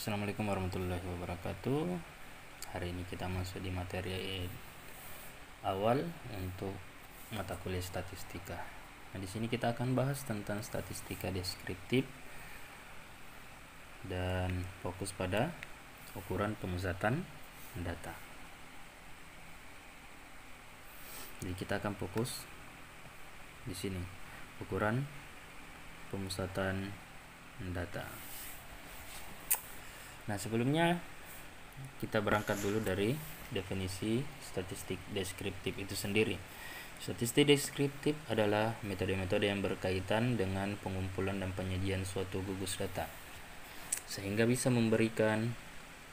Assalamualaikum warahmatullahi wabarakatuh. Hari ini kita masuk di materi awal untuk mata kuliah statistika. Nah, di sini kita akan bahas tentang statistika deskriptif dan fokus pada ukuran pemusatan data. Jadi kita akan fokus di sini ukuran pemusatan data. Nah, sebelumnya kita berangkat dulu dari definisi statistik deskriptif itu sendiri. Statistik deskriptif adalah metode-metode yang berkaitan dengan pengumpulan dan penyajian suatu gugus data sehingga bisa memberikan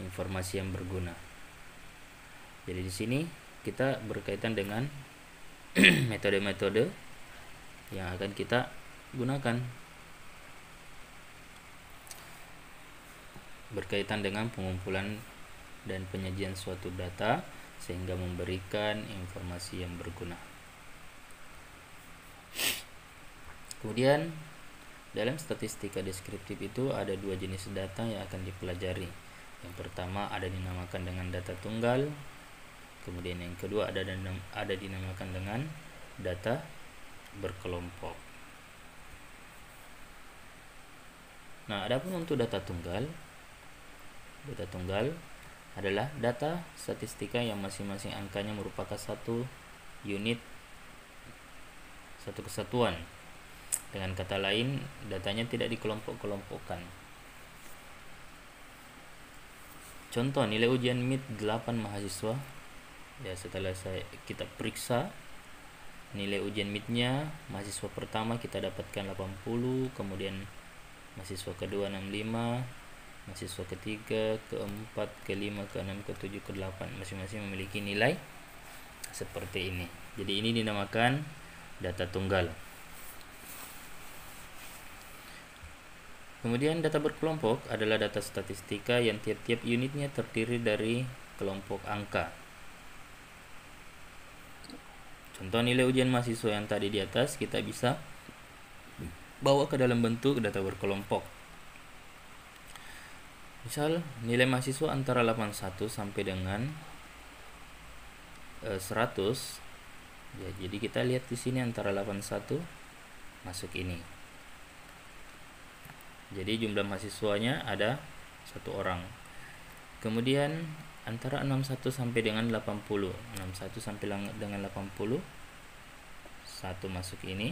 informasi yang berguna. Jadi di sini kita berkaitan dengan metode-metode yang akan kita gunakan berkaitan dengan pengumpulan dan penyajian suatu data sehingga memberikan informasi yang berguna. Kemudian dalam statistika deskriptif itu ada dua jenis data yang akan dipelajari. Yang pertama ada dinamakan dengan data tunggal, kemudian yang kedua ada dinamakan dengan data berkelompok. Nah, adapun untuk data tunggal adalah data statistika yang masing-masing angkanya merupakan satu unit, satu kesatuan. Dengan kata lain, datanya tidak dikelompok-kelompokkan. Contoh nilai ujian MIT 8 mahasiswa. Ya, setelah kita periksa nilai ujian MIT-nya, mahasiswa pertama kita dapatkan 80, kemudian mahasiswa kedua 65, mahasiswa ketiga, keempat, kelima, keenam, ketujuh, kedelapan, masing-masing memiliki nilai seperti ini. Jadi ini dinamakan data tunggal. Kemudian data berkelompok adalah data statistika yang tiap-tiap unitnya terdiri dari kelompok angka. Contoh nilai ujian mahasiswa yang tadi di atas kita bisa bawa ke dalam bentuk data berkelompok. Misal nilai mahasiswa antara 81 sampai dengan 100. Ya, jadi kita lihat di sini antara 81 masuk ini. Jadi jumlah mahasiswanya ada 1 orang. Kemudian antara 61 sampai dengan 80. 61 sampai dengan 80 1 masuk ini.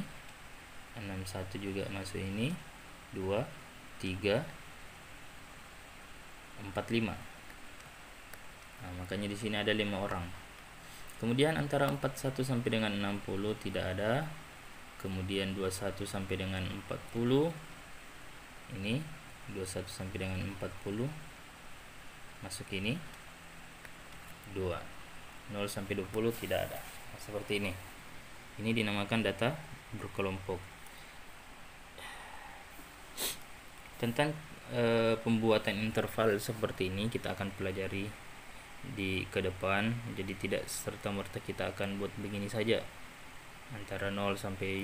61 juga masuk ini. 2, 3, 45. Nah, makanya di sini ada 5 orang. Kemudian antara 41 sampai dengan 60 tidak ada. Kemudian 21 sampai dengan 40. Ini 21 sampai dengan 40 masuk ini. 2. 0 sampai 20 tidak ada. Nah, seperti ini. Ini dinamakan data berkelompok. Tentang pembuatan interval seperti ini kita akan pelajari di ke depan. Jadi tidak serta-merta kita akan buat begini saja. Antara 0 sampai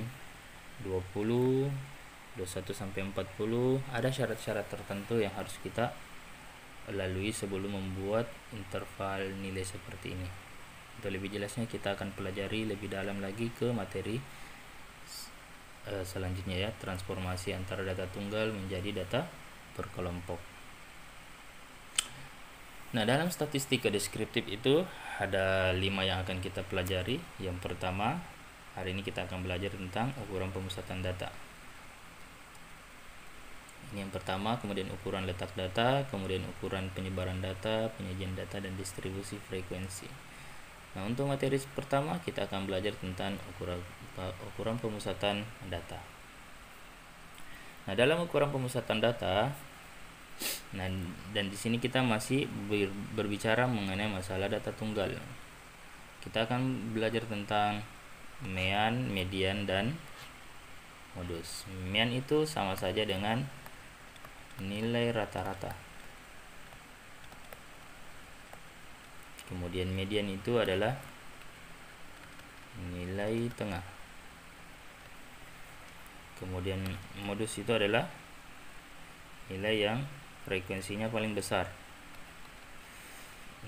20, 21 sampai 40, ada syarat-syarat tertentu yang harus kita lalui sebelum membuat interval nilai seperti ini. Untuk lebih jelasnya kita akan pelajari lebih dalam lagi ke materi selanjutnya ya, transformasi antara data tunggal menjadi data berkelompok. Nah, dalam statistika deskriptif itu ada 5 yang akan kita pelajari. Yang pertama, hari ini kita akan belajar tentang ukuran pemusatan data. Ini yang pertama, kemudian ukuran letak data, kemudian ukuran penyebaran data, penyajian data, dan distribusi frekuensi. Nah, untuk materi pertama kita akan belajar tentang ukuran pemusatan data. Nah, dalam ukuran pemusatan data, dan di sini kita masih berbicara mengenai masalah data tunggal. Kita akan belajar tentang mean, median, dan modus. Mean itu sama saja dengan nilai rata-rata. Kemudian median itu adalah nilai tengah. Kemudian modus itu adalah nilai yang frekuensinya paling besar,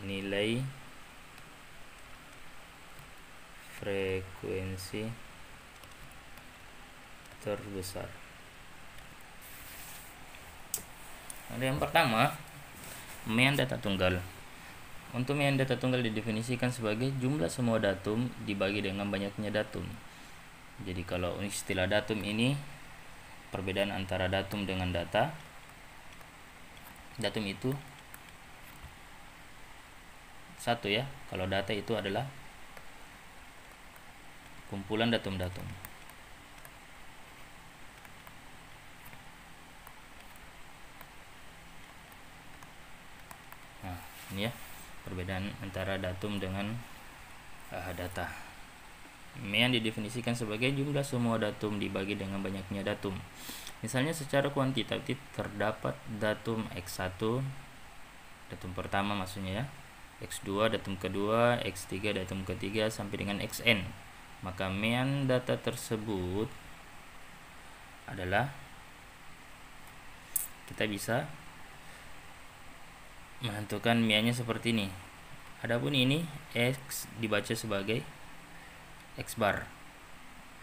nilai frekuensi terbesar. Ada yang pertama, mean data tunggal. Untuk mean data tunggal didefinisikan sebagai jumlah semua datum dibagi dengan banyaknya datum. Jadi kalau istilah datum ini perbedaan antara datum dengan data. Datum itu satu ya, kalau data itu adalah kumpulan datum-datum. Nah, ini ya perbedaan antara datum dengan data. Mean didefinisikan sebagai jumlah semua datum dibagi dengan banyaknya datum. Misalnya secara kuantitatif terdapat datum X1, datum pertama maksudnya ya, X2 datum kedua, X3 datum ketiga sampai dengan Xn. Maka mean data tersebut adalah, kita bisa menentukan meannya seperti ini. Adapun ini X dibaca sebagai X bar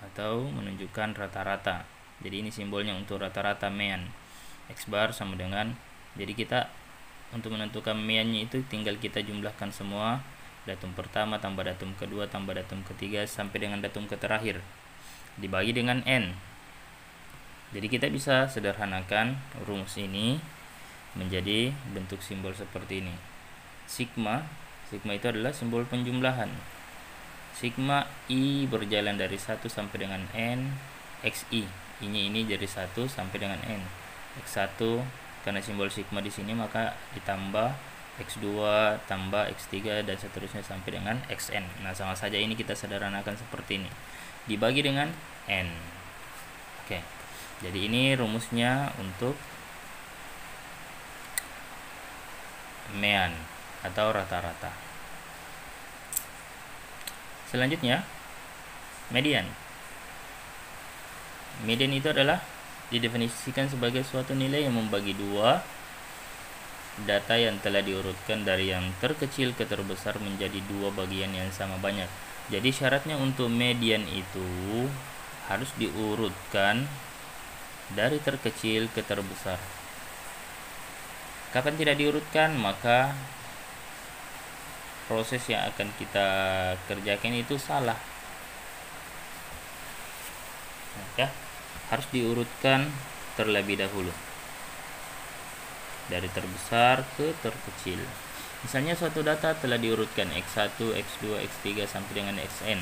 atau menunjukkan rata-rata. Jadi ini simbolnya untuk rata-rata mean. X bar sama dengan, jadi kita untuk menentukan meannya itu tinggal kita jumlahkan semua datum pertama tambah datum kedua tambah datum ketiga sampai dengan datum terakhir dibagi dengan n. Jadi kita bisa sederhanakan rumus ini menjadi bentuk simbol seperti ini. Sigma itu adalah simbol penjumlahan. Sigma I berjalan dari 1 sampai dengan n, XI. Ini dari 1 sampai dengan n. X1 karena simbol sigma di sini maka ditambah X2 tambah X3 dan seterusnya sampai dengan Xn. Nah, sama saja ini kita sederhanakan seperti ini. Dibagi dengan n. Oke. Jadi ini rumusnya untuk mean atau rata-rata. Selanjutnya, median. Median itu adalah didefinisikan sebagai suatu nilai yang membagi dua data yang telah diurutkan dari yang terkecil ke terbesar menjadi dua bagian yang sama banyak. Jadi syaratnya untuk median itu harus diurutkan dari terkecil ke terbesar. Kapan tidak diurutkan, maka proses yang akan kita kerjakan itu salah. Ya, harus diurutkan terlebih dahulu dari terbesar ke terkecil. Misalnya suatu data telah diurutkan X1, X2, X3 sampai dengan Xn.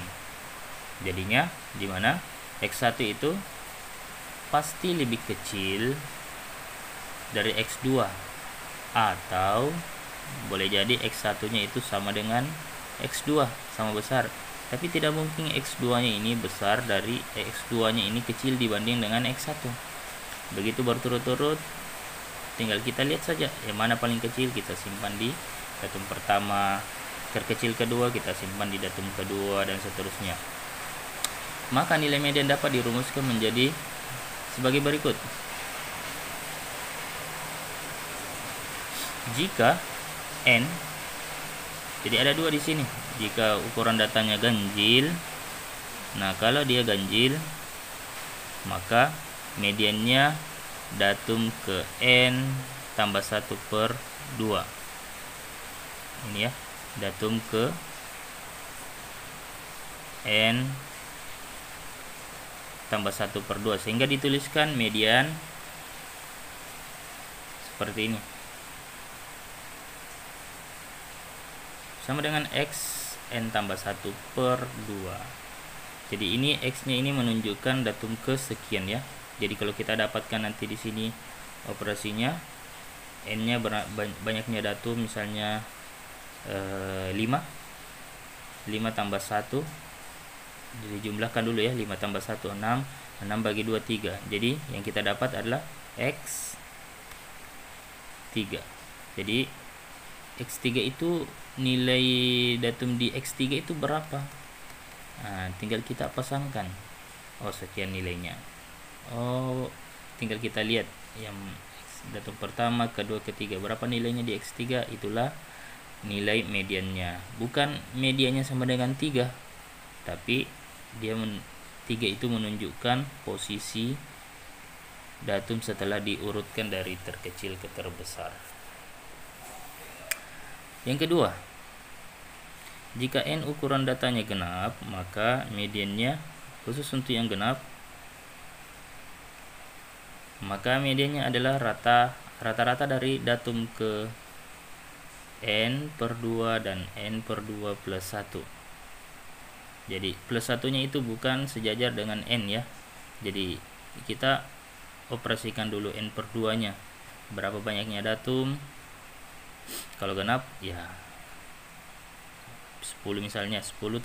Jadinya di mana X1 itu pasti lebih kecil dari X2 atau boleh jadi X1-nya itu sama dengan X2, sama besar. Tapi tidak mungkin X2-nya ini besar dari X2-nya ini kecil dibanding dengan X1. Begitu berturut-turut, tinggal kita lihat saja yang mana paling kecil kita simpan di datum pertama, terkecil kedua kita simpan di datum kedua dan seterusnya. Maka nilai median dapat dirumuskan menjadi sebagai berikut. Jika n, jadi ada dua di sini. Jika ukuran datanya ganjil, nah kalau dia ganjil, maka mediannya datum ke n tambah 1/2. Ini ya, datum ke n tambah 1/2, sehingga dituliskan median seperti ini, sama dengan x n tambah 1/2. Jadi ini x nya ini menunjukkan datum kesekian ya. Jadi kalau kita dapatkan nanti di sini operasinya n nya banyaknya datum, misalnya 5 tambah 1, jadi jumlahkan dulu ya, 5 tambah 1 6, 6 bagi 2 3. Jadi yang kita dapat adalah X3. Jadi X3 itu nilai datum di X3 itu berapa? Nah, tinggal kita pasangkan. Oh, sekian nilainya. Oh, tinggal kita lihat yang datum pertama, kedua, ketiga, berapa nilainya di X3, itulah nilai mediannya. Bukan mediannya sama dengan 3, tapi 3 itu menunjukkan posisi datum setelah diurutkan dari terkecil ke terbesar. Yang kedua, jika n ukuran datanya genap, maka mediannya, khusus untuk yang genap, maka mediannya adalah rata-rata dari datum ke n per 2 dan n per 2 plus 1. Jadi plus satunya itu bukan sejajar dengan n ya. Jadi kita operasikan dulu n per 2 nya. Berapa banyaknya datum? Kalau genap ya 10 misalnya, 10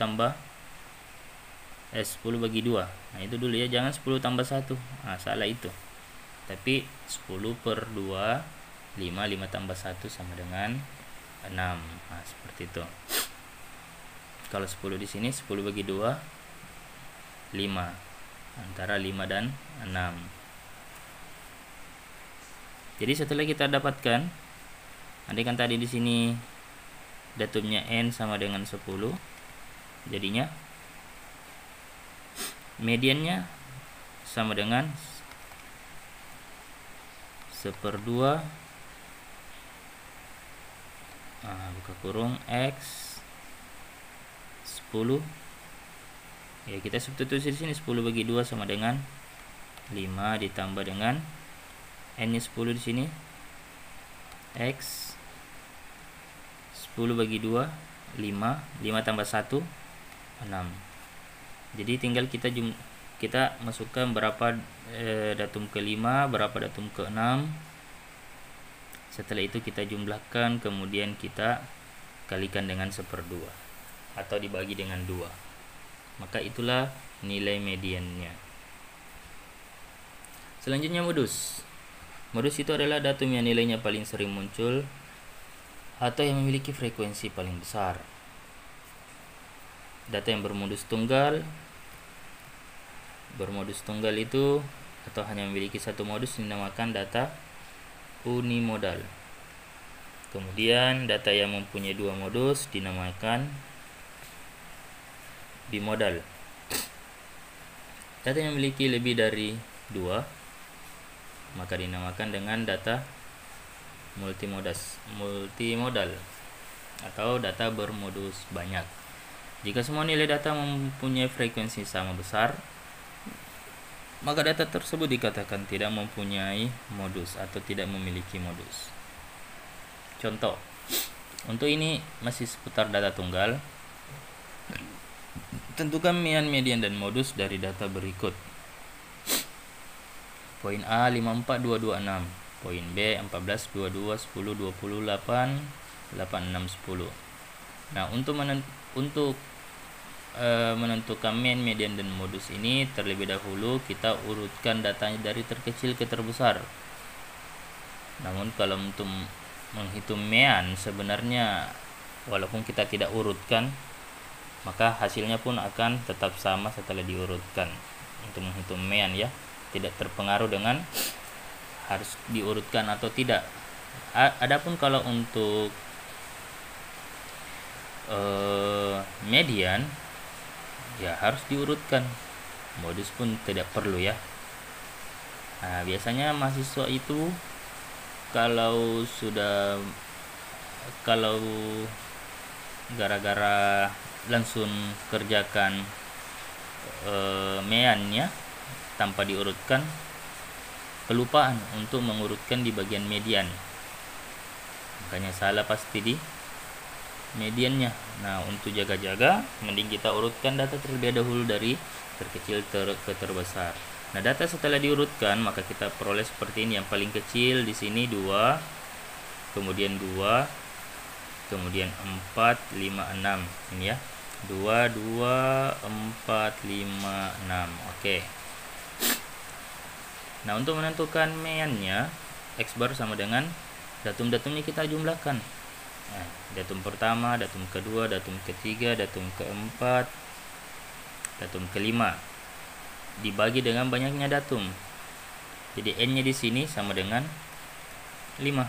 bagi 2. Nah itu dulu ya, jangan 10 tambah 1. Nah salah itu. Tapi 10 per 2, 5 tambah 1 sama dengan 6. Nah seperti itu. Kalau 10 di sini, 10 bagi 2, 5. Antara 5 dan 6. Jadi setelah kita dapatkan, andaikan tadi di sini datumnya n sama dengan 10, jadinya mediannya sama dengan 1/2 buka kurung X 10. Ya kita substitusi di sini, 10 bagi 2 sama dengan 5 ditambah dengan n-nya 10 di sini, X 10 bagi 2, 5 tambah 1, 6. Jadi tinggal kita masukkan berapa datum ke-5, berapa datum ke-6. Setelah itu kita jumlahkan, kemudian kita kalikan dengan 1/2 atau dibagi dengan 2. Maka itulah nilai mediannya. Selanjutnya modus. Modus itu adalah datum yang nilainya paling sering muncul atau yang memiliki frekuensi paling besar. Data yang bermodus tunggal itu atau hanya memiliki satu modus dinamakan data unimodal. Kemudian data yang mempunyai 2 modus dinamakan bimodal. Data yang memiliki lebih dari 2 maka dinamakan dengan data multimodal atau data bermodus banyak. Jika semua nilai data mempunyai frekuensi sama besar, maka data tersebut dikatakan tidak mempunyai modus atau tidak memiliki modus. Contoh, untuk ini masih seputar data tunggal. Tentukan mean, median, dan modus dari data berikut. Poin A 54226, poin B 14 22 10 28 86 10. Nah, untuk menentukan mean, median, dan modus ini, terlebih dahulu kita urutkan datanya dari terkecil ke terbesar. Namun kalau untuk menghitung mean, sebenarnya walaupun kita tidak urutkan, maka hasilnya pun akan tetap sama setelah diurutkan. Untuk menghitung mean ya, tidak terpengaruh dengan harus diurutkan atau tidak. Adapun kalau untuk median ya harus diurutkan, modus pun tidak perlu ya. Nah, biasanya mahasiswa itu kalau gara-gara langsung kerjakan meannya tanpa diurutkan, kelupaan untuk mengurutkan di bagian median, makanya salah pasti di mediannya. Nah, untuk jaga-jaga mending kita urutkan data terlebih dahulu dari terkecil ke terbesar. Nah, data setelah diurutkan maka kita peroleh seperti ini. Yang paling kecil di sini 2, kemudian 2, kemudian 4, 5, 6 ini ya. 2, 2, 4, 5, 6. Oke. Nah, untuk menentukan meannya, X bar sama dengan datum-datumnya kita jumlahkan. Nah, datum pertama, datum kedua, datum ketiga, datum keempat, datum kelima dibagi dengan banyaknya datum. Jadi n-nya di sini sama dengan 5.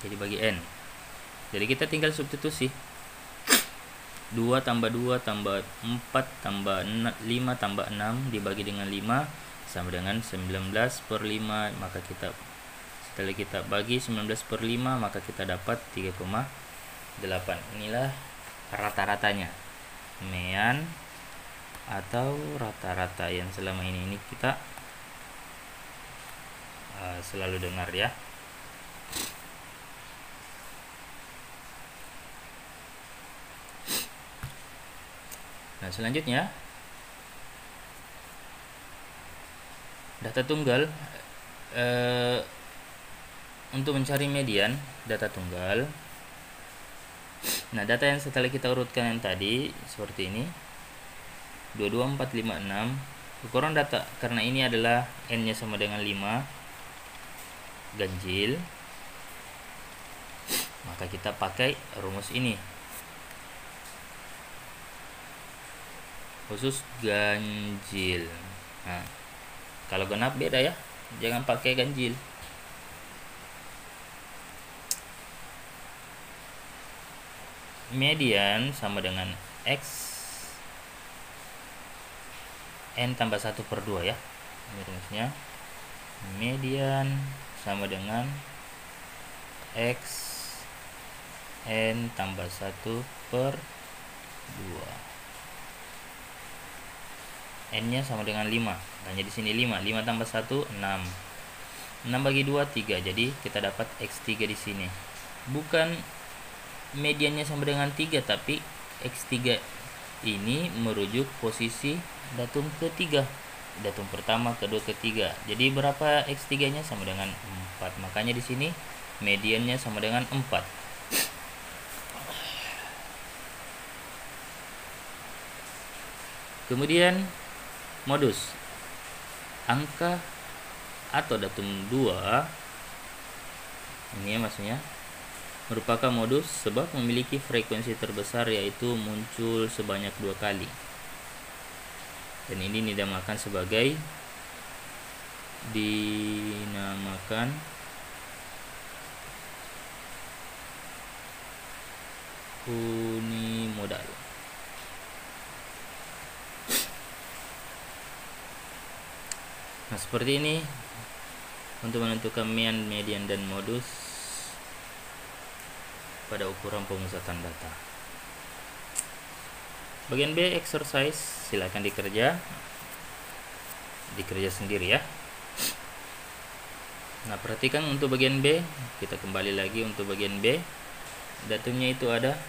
Jadi bagi N. Jadi kita tinggal substitusi. 2 tambah 2 tambah 4 tambah 5 tambah 6 dibagi dengan 5 sama dengan 19/5. Maka setelah kita bagi 19/5 maka kita dapat 3,8. Inilah rata-ratanya mean atau rata-rata yang selama ini kita selalu dengar ya. Nah, selanjutnya data tunggal. Untuk mencari median data tunggal. Nah, data yang setelah kita urutkan yang tadi seperti ini 22, 4, 5, 6. Ukuran data karena ini adalah N nya sama dengan 5 ganjil, maka kita pakai rumus ini khusus ganjil. Nah, kalau genap beda ya, jangan pakai ganjil. Median sama dengan X N tambah 1/2 ya. Ini rumusnya. Median sama dengan X N tambah 1/2. N nya sama dengan 5. Hanya di sini 5. 5 tambah 1 6. 6 bagi 2 3. Jadi kita dapat X3 di sini. Bukan mediannya sama dengan 3, tapi X3 ini merujuk posisi datum ketiga. Datum pertama, kedua, ketiga. Jadi berapa X3 nya sama dengan 4. Makanya di sini mediannya sama dengan 4. Kemudian modus angka atau datum 2 ini ya maksudnya merupakan modus sebab memiliki frekuensi terbesar, yaitu muncul sebanyak 2 kali, dan ini dinamakan unimodal. Nah, seperti ini untuk menentukan mean, median, dan modus pada ukuran pemusatan data. Bagian B, exercise, silakan dikerja sendiri ya. Nah, perhatikan untuk bagian B, kita kembali lagi untuk bagian B. Datumnya itu ada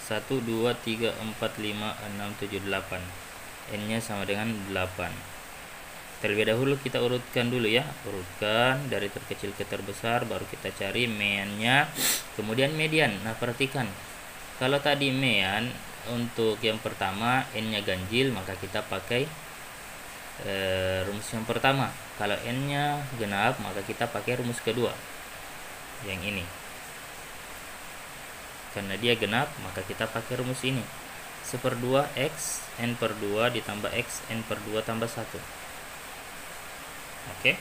1, 2, 3, 4, 5, 6, 7, 8. N nya sama dengan 8. Terlebih dahulu kita urutkan dulu ya, urutkan dari terkecil ke terbesar, baru kita cari mean-nya, kemudian median. Nah, perhatikan, kalau tadi mean untuk yang pertama N nya ganjil, maka kita pakai rumus yang pertama. Kalau N nya genap, maka kita pakai rumus kedua, yang ini. Karena dia genap, maka kita pakai rumus ini, 1/2 X N/2 ditambah X N/2 tambah 1. Oke.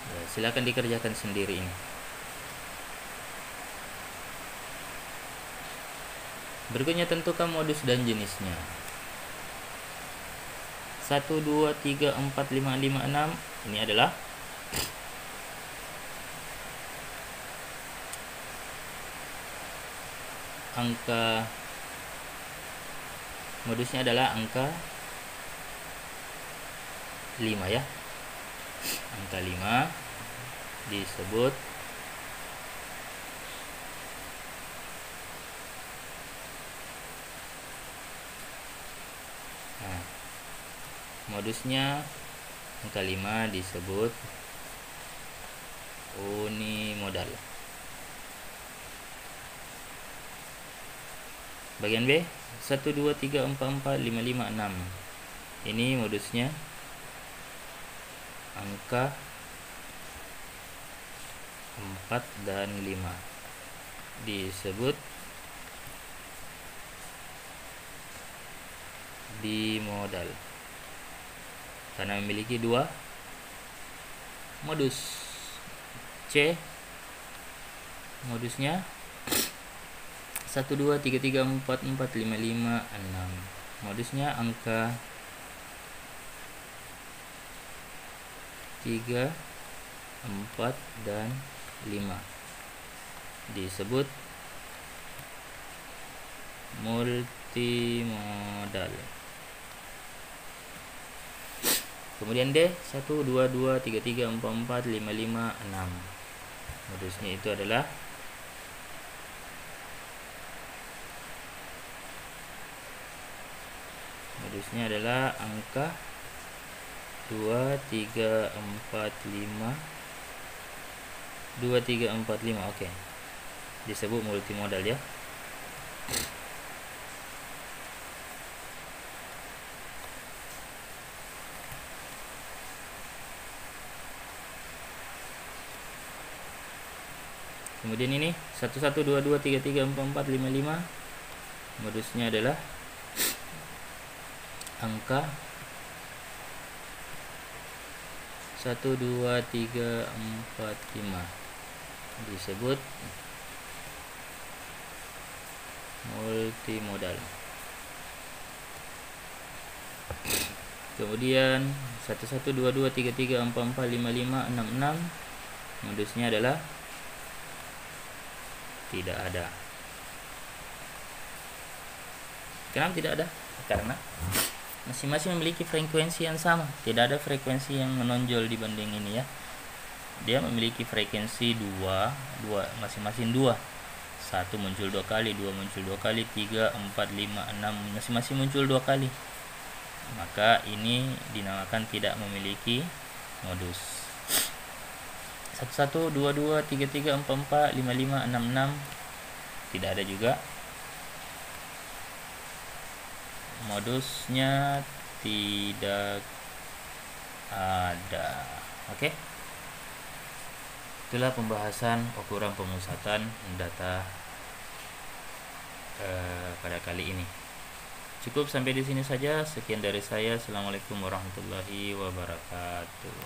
Ya, silakan dikerjakan sendiri ini. Berikutnya tentukan modus dan jenisnya. 1, 2, 3, 4, 5, 5, 6. Ini adalah angka, modusnya adalah angka 5 ya. Angka 5 disebut modusnya angka 5 disebut unimodal. Bagian B, 1, 2, 3, 4, 4, 5, 5, 6. Ini modusnya angka 4 dan 5 disebut multimodal karena memiliki dua modus. C, modusnya 1 2 3 3 4 4 5 5 6. Modusnya angka 3 4 dan 5 disebut multimodal. Kemudian D, 1 2 2 3 3 4 4 5 5 6. Modusnya itu adalah angka 2 3 4 5 2 3 4 5. Oke. Disebut multimodal ya. Kemudian ini 1 1 2 2 3 3 4 4 5 5. Modusnya adalah angka 1 2 3 4 5 disebut multimodal. Kemudian 1 1 2 2 3 3 4 4 5 5 6 6. Modusnya adalah tidak ada. Kenapa tidak ada? Karena masing-masing memiliki frekuensi yang sama, tidak ada frekuensi yang menonjol dibanding ini ya. Dia memiliki frekuensi 2 masing-masing 2. 1 muncul 2 kali, 2 muncul 2 kali, 3 4 5 6 masing-masing muncul 2 kali. Maka ini dinamakan tidak memiliki modus. 1 1 2 2 3 3 4 4 5 5 6 6 tidak ada juga. Modusnya tidak ada. Oke. Itulah pembahasan ukuran pemusatan data pada kali ini. Cukup sampai di sini saja. Sekian dari saya. Assalamualaikum warahmatullahi wabarakatuh.